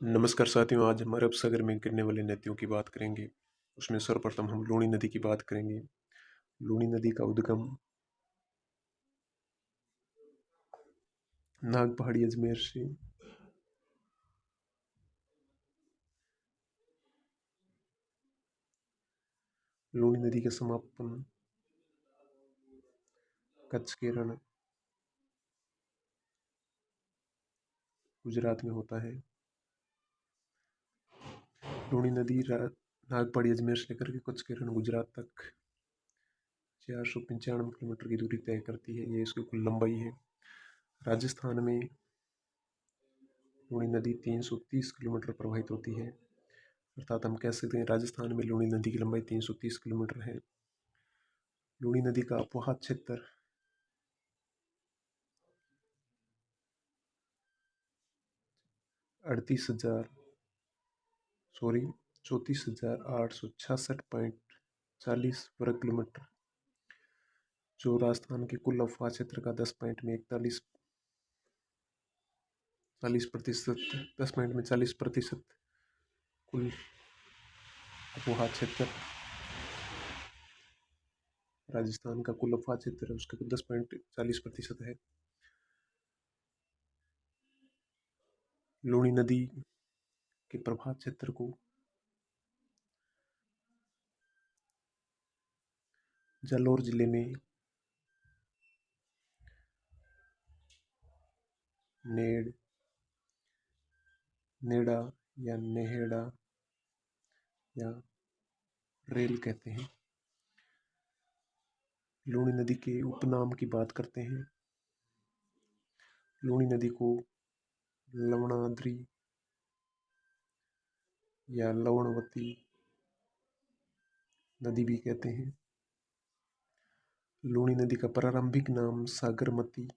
नमस्कार साथियों, आज हम अरब सागर में गिरने वाली नदियों की बात करेंगे। उसमें सर्वप्रथम हम लूनी नदी की बात करेंगे। लूनी नदी का उद्गम नाग पहाड़ी अजमेर से लूनी नदी का समापन कच्छ के रण गुजरात में होता है। लूनी नदी नाग पहाड़ी अजमेर से लेकर के कच्छ के रण गुजरात तक 495 किलोमीटर की दूरी तय करती है। ये इसकी कुल लंबाई है। राजस्थान में लूनी नदी 330 किलोमीटर प्रवाहित होती है। अर्थात हम कह सकते हैं राजस्थान में लूनी नदी की लंबाई 330 किलोमीटर है। लूनी नदी का अपवाह क्षेत्र 34,866.40 वर्ग किलोमीटर, जो राजस्थान के कुल अपवाह क्षेत्र का 10.40% कुल अपवाह क्षेत्र राजस्थान का कुल अपवाह क्षेत्र है, उसका 10.40% है। लूनी नदी के प्रवाह क्षेत्र को जालौर जिले में नेड़ा या नेहेड़ा या रेल कहते हैं। लूनी नदी के उपनाम की बात करते हैं। लूनी नदी को लवणाद्रि या लवणवती नदी भी कहते हैं। लूनी नदी का प्रारंभिक नाम सागरमती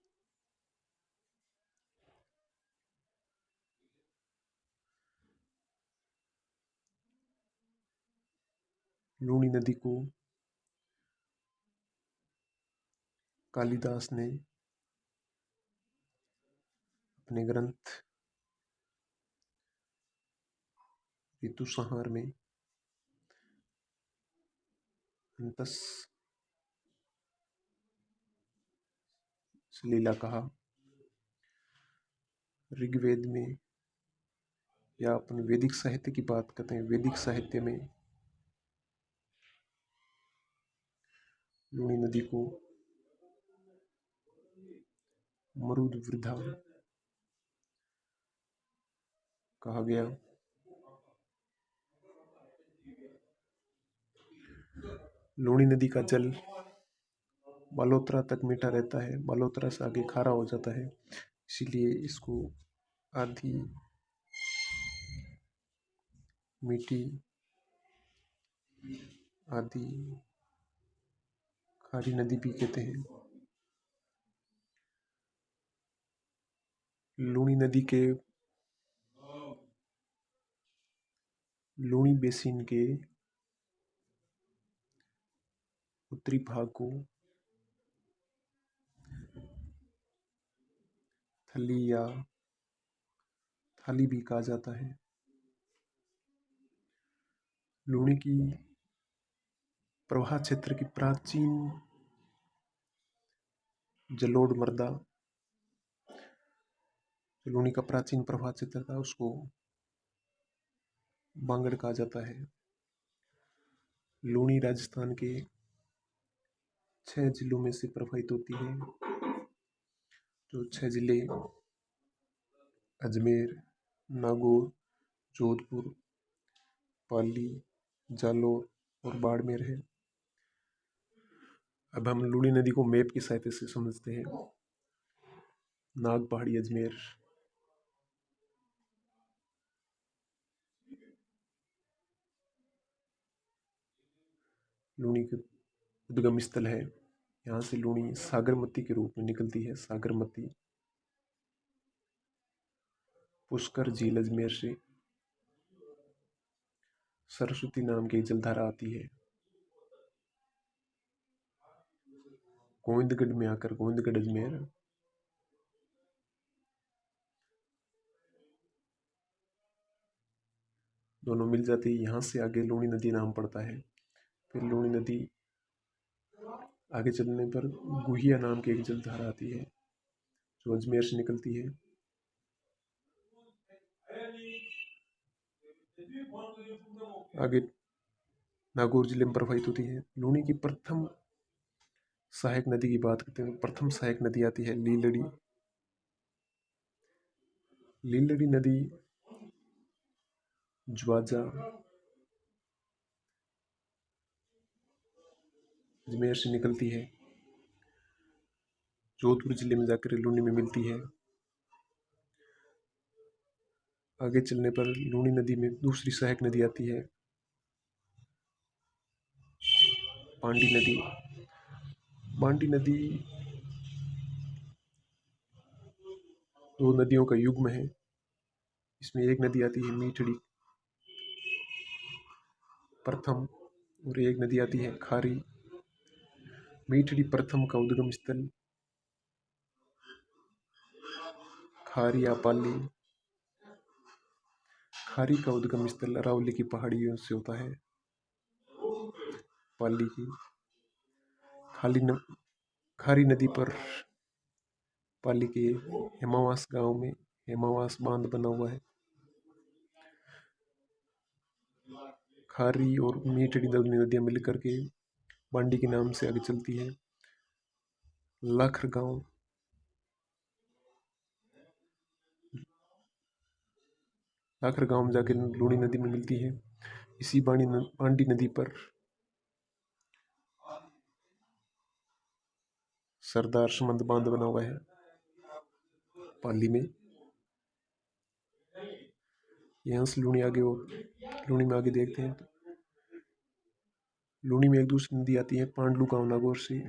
लूनी नदी को कालिदास ने अपने ग्रंथ ऋतुसंहार में अंतस सलीला कहा। ऋग्वेद में या अपन वैदिक साहित्य की बात करते हैं, वैदिक साहित्य में लूनी नदी को मरुद्वृद्धा कहा गया। लूनी नदी का जल बालोतरा तक मीठा रहता है, बालोतरा से आगे खारा हो जाता है, इसीलिए इसको आधी मीठी आधी खारी नदी भी कहते हैं। लूनी नदी के लूनी बेसिन के उत्तरी भाग को थली या थाली भी कहा जाता है। लूनी की प्रवाह क्षेत्र की प्राचीन जलोढ़ मृदा, लूनी का प्राचीन प्रवाह क्षेत्र था, उसको बांगड़ कहा जाता है। लूनी राजस्थान के 6 जिलों में से प्रवाहित होती है। जो 6 जिले अजमेर, नागौर, जोधपुर, पाली, जालौर और बाड़मेर है। अब हम लूनी नदी को मैप की सहायता से समझते हैं। नाग पहाड़ी अजमेर, लूनी के उद्गम स्थल है। यहाँ से लूनी सागरमती के रूप में निकलती है। सागरमती पुष्कर झील अजमेर से सरस्वती नाम की जलधारा आती है। गोविंदगढ़ में आकर गोविंदगढ़ अजमेर दोनों मिल जाती है। यहाँ से आगे लूणी नदी नाम पड़ता है। फिर लूणी नदी आगे चलने पर गुहिया नाम की एक जलधारा आती है जो अजमेर से निकलती है। आगे नागौर जिले में प्रवाहित होती है। लूणी की प्रथम सहायक नदी की बात करते हैं। प्रथम सहायक नदी आती है लीलड़ी। लीलड़ी नदी ज्वाजा अजमेर से निकलती है, जोधपुर जिले में जाकर लूणी में मिलती है। आगे चलने पर लूणी नदी में दूसरी सहायक नदी आती है पांडी नदी। पांडी नदी दो नदियों का युग्म है। इसमें एक नदी आती है मीठड़ी प्रथम और एक नदी आती है खारी। मीठड़ी प्रथम का उद्गम स्थल खारी या पाली। खारी का उद्गम स्थल अरावली की पहाड़ियों से होता है। पाली की खारी नदी पर पाली के हेमावास गांव में हेमावास बांध बना हुआ है। खारी और मीठड़ी दोनों नदियां मिलकर के बांडी के नाम से आगे चलती है। लाखर गांव में जाकर लूणी नदी में मिलती है। इसी बांडी नदी पर सरदार समंद बांध बना हुआ है पाली में। यहाँ से लूणी में आगे देखते हैं तो लूणी में एक दूसरी नदी आती है पांडलू गांव नागौर से।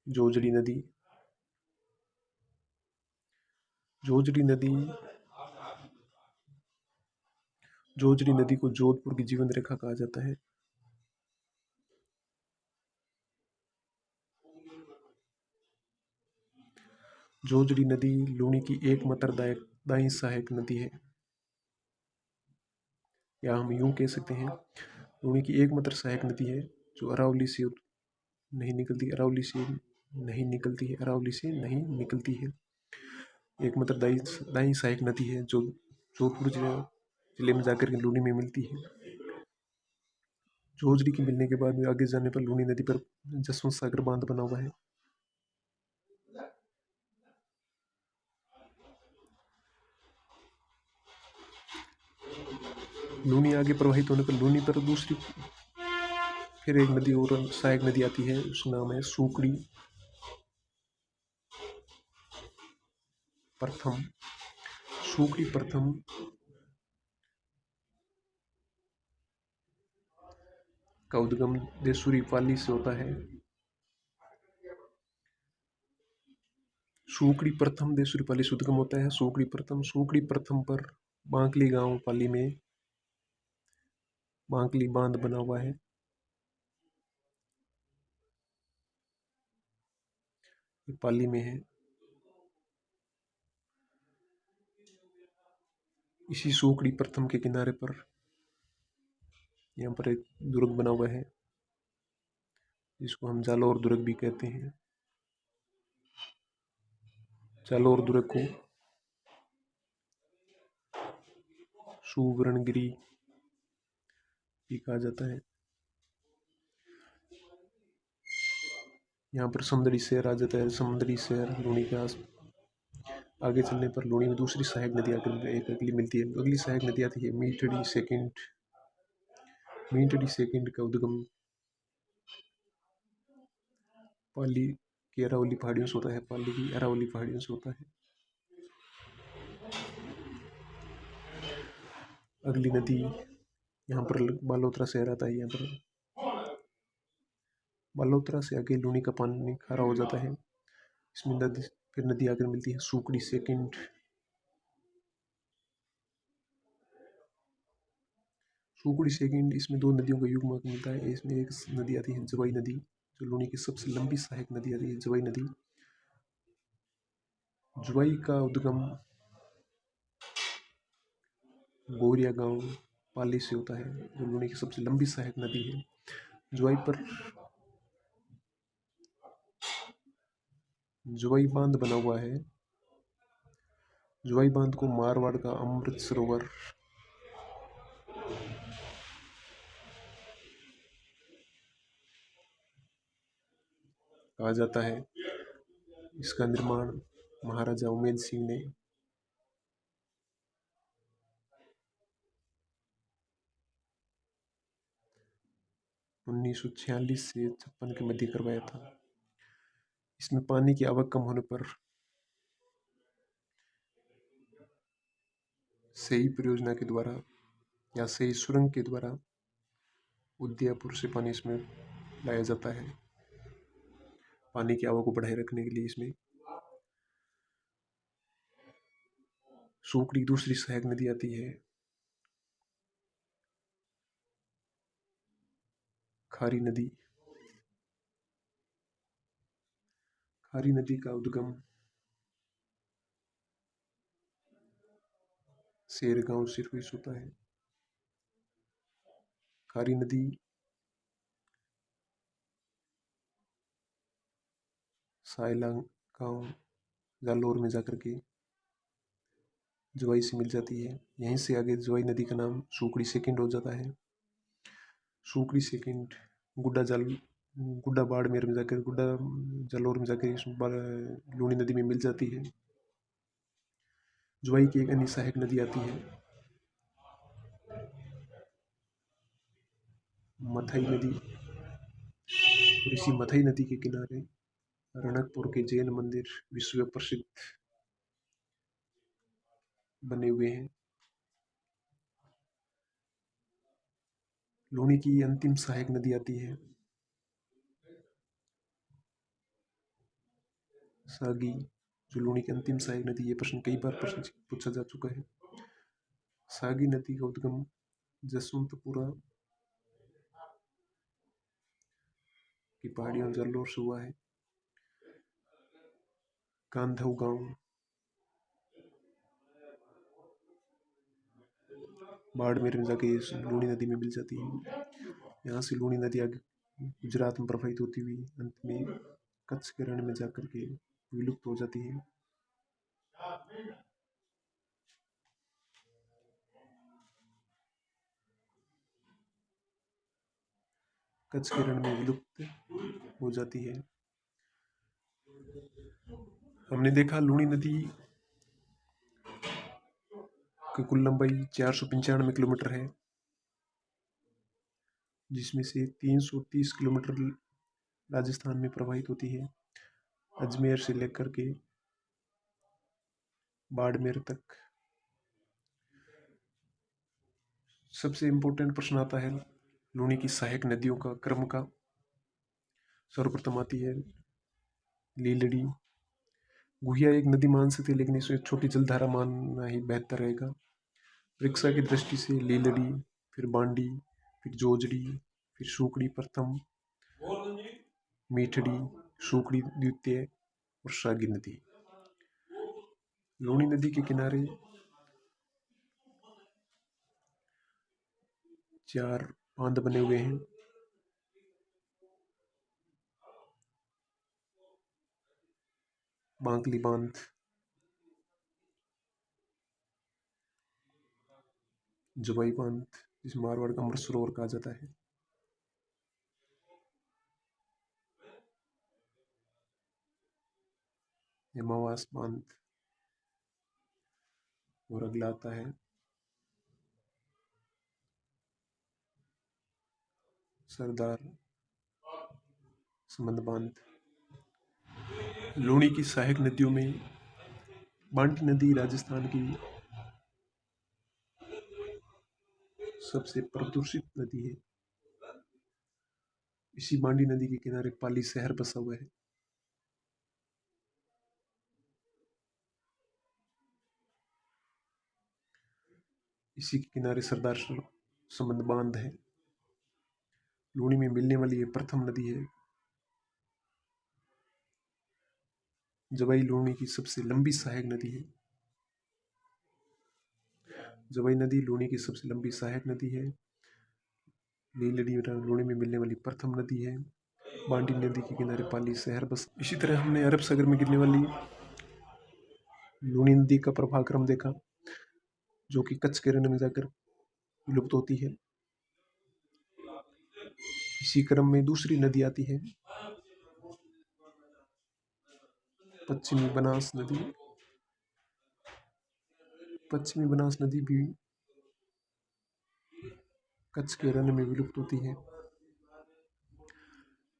जोजड़ी नदी को जोधपुर की जीवन रेखा कहा जाता है। जोजड़ी नदी लूणी की एकमात्र दाई सहायक नदी है, या हम यूं कह सकते हैं लूणी की एकमात्र सहायक नदी है जो अरावली से नहीं निकलती है। एकमात्र दाई सहायक नदी है जो जोधपुर जिले में जाकर के लूणी में मिलती है। जोजड़ी की मिलने के बाद में आगे जाने पर लूणी नदी पर जसवंत सागर बांध बना हुआ है। लूणी आगे प्रवाहित होने पर लूणी पर दूसरी फिर एक नदी और सहायक नदी आती है, उसका नाम है सूकड़ी प्रथम। सूकड़ी प्रथम का उद्गम देसूरी पाली से होता है। सूकड़ी प्रथम देसूरी पाली से उद्गम होता है। सूकड़ी प्रथम पर बांकली गांव पाली में बांकली बांध बना हुआ है। ये पाली में है। इसी सूकड़ी प्रथम के किनारे पर यहाँ पर एक दुर्ग बना हुआ है जिसको हम जालौर दुर्ग भी कहते हैं। जालौर दुर्ग को सुवर्णगिरी भी कहा जाता है। यहाँ पर समुद्री शहर आ जाता है। समुद्री शहर लूणी के आस आगे चलने पर लूणी में दूसरी सहायक नदी आकर एक अगली मिलती है। अगली सहायक नदी आती है मीठड़ी सेकंड का उद्गम पाली की अरावली पहाड़ियों से होता है। पाली की अरावली पहाड़ियों से होता है। अगली नदी यहाँ पर बालोतरा शहर आता है। यहाँ पर बालोतरा से आगे लूणी का पानी खारा हो जाता है। इसमें नदी आकर मिलती है सूकड़ी सेकंड। इसमें दो नदियों का युग्म मिलता है। इसमें एक नदी आती है जवाई नदी जो लूणी की सबसे लंबी सहायक नदी आती है जवाई नदी। जुवाई का उद्गम गोरिया गांव पाली से होता है, जो लूनी की सबसे लंबी सहायक नदी है। जुआई पर जुआई बांध बना हुआ है। जुआई बांध को मारवाड़ का अमृत सरोवर कहा जाता है। इसका निर्माण महाराजा उमेद सिंह ने 1946 से 56 के मध्य करवाया था। इसमें पानी की आवक कम होने पर सही परियोजना के द्वारा या सही सुरंग के द्वारा उदयपुर से पानी इसमें लाया जाता है। पानी की आवक को बढ़ाए रखने के लिए इसमें सूकड़ी दूसरी सहायक नदी आती है। खारी नदी, खारी नदी का उद्गम शेरगांव सिरफिस होता है। खारी नदी सायला गांव जालोर में जाकर के जुआई से मिल जाती है। यहीं से आगे जुआई नदी का नाम सूकड़ी सेकंड हो जाता है। सूकड़ी सेकंड गुड्डा बाड़मेर में जाकर गुड्डा जालोर में जाकर लूनी नदी में मिल जाती है। जुआई की एक अन्य सहायक नदी आती है मथई नदी, और इसी मथई नदी के किनारे रणकपुर के जैन मंदिर विश्व प्रसिद्ध बने हुए हैं। लूनी की अंतिम सहायक नदी आती है सागी, जो लूनी की अंतिम सहायक नदी। ये प्रश्न कई बार प्रश्न पूछा जा चुका है। सागी नदी का उद्गम जसवंतपुरा की पहाड़ियों जालोर से हुआ है। कांधव गांव बाड़मेर में जाके लूनी नदी में मिल जाती है। यहाँ से लूनी नदी आगे गुजरात में प्रवाहित होती हुई अंत में कच्छ के रण में जाकर के विलुप्त हो जाती है। कच्छ के रण में विलुप्त हो जाती है। हमने देखा लूनी नदी की कुल लंबाई 495 किलोमीटर है, जिसमें से 330 किलोमीटर राजस्थान में प्रवाहित होती है, अजमेर से लेकर के बाड़मेर तक। सबसे इम्पोर्टेंट प्रश्न आता है लूनी की सहायक नदियों का क्रम का। सर्वप्रथम आती है लीलड़ी। गुहिया एक नदी मान सकते, लेकिन इसमें छोटी जलधारा मानना ही बेहतर रहेगा। परीक्षा की दृष्टि से लीलड़ी, फिर बांडी, फिर जोजड़ी, फिर सूकड़ी प्रथम, मीठड़ी, सूकड़ी द्वितीय और सागी नदी। लूनी नदी के किनारे 4 बांध बने हुए हैं। बांकली बांध, जुबाई बांध, जिसे मारवाड़ का अमृत सरोवर कहा जाता है, हेमावास बांध, और अगला आता है सरदार समंद बांध। लूनी की सहायक नदियों में बांटी नदी राजस्थान की सबसे प्रदूषित नदी है। इसी बांडी नदी के किनारे पाली शहर बसा हुआ है। इसी के किनारे सरदार समंद बांध है। लूनी में मिलने वाली ये प्रथम नदी है। जवाई लूनी की सबसे लंबी सहायक नदी है। जवाई नदी लूनी की सबसे लंबी सहायक नदी है। नीलड़ी लूनी में मिलने वाली प्रथम नदी है। बांडी नदी के किनारे पाली शहर बस। इसी तरह हमने अरब सागर में गिरने वाली लूनी नदी का प्रवाह क्रम देखा, जो कि कच्छ के रण में जाकर विलुप्त होती है। इसी क्रम में दूसरी नदी आती है, पश्चिमी बनास नदी। पश्चिमी बनास नदी भी कच्छ के रण में विलुप्त होती है।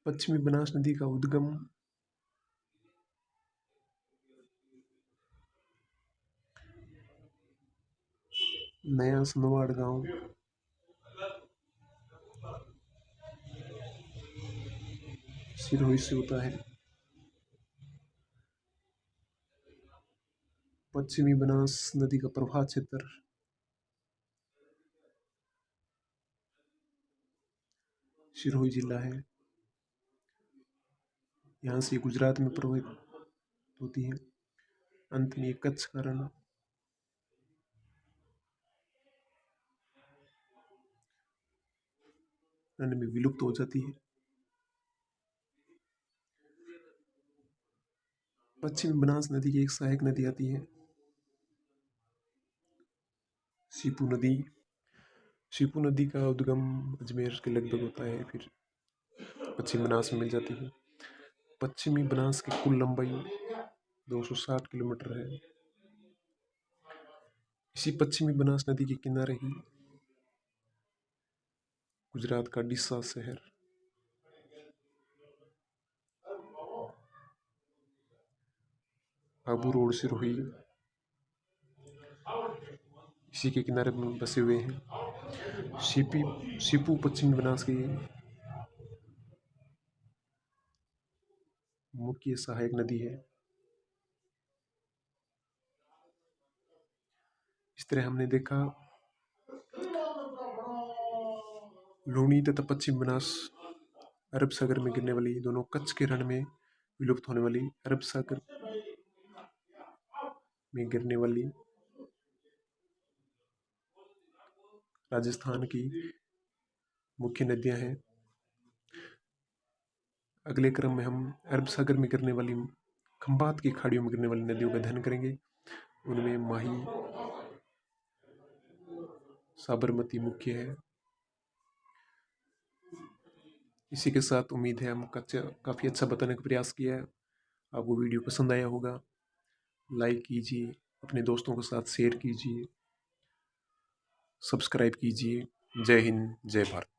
पश्चिमी बनास नदी का उद्गम नया सनवाड़ गांव सिरोही से होता है। पश्चिमी बनास नदी का प्रवाह क्षेत्र सिरोही जिला है। यहाँ से गुजरात में प्रवाहित होती है। अंत में कच्छ का रण में विलुप्त हो जाती है। पश्चिमी बनास नदी की एक सहायक नदी आती है, सीपू नदी। सीपू नदी का उद्गम अजमेर के लगभग होता है, फिर पश्चिमी बनास में मिल जाती है। पश्चिमी बनास की कुल लंबाई 260 किलोमीटर है। इसी पश्चिमी बनास नदी के किनारे ही गुजरात का डिस्सा शहर, आबू रोड सिरोही, इसी के किनारे में बसे हुए हैं। सीपू पश्चिमी बनास की मुख्य सहायक नदी है। इस तरह हमने देखा लूनी तथा पश्चिम बनास अरब सागर में गिरने वाली, दोनों कच्छ के रण में विलुप्त होने वाली, अरब सागर में गिरने वाली राजस्थान की मुख्य नदियां हैं। अगले क्रम में हम अरब सागर में गिरने वाली, खंबात की खाड़ियों में गिरने वाली नदियों का अध्ययन करेंगे। उनमें माही, साबरमती मुख्य है। इसी के साथ उम्मीद है हम काफ़ी अच्छा बताने का प्रयास किया है। आपको वीडियो पसंद आया होगा। लाइक कीजिए, अपने दोस्तों के साथ शेयर कीजिए, सब्सक्राइब कीजिए। जय हिंद, जय भारत।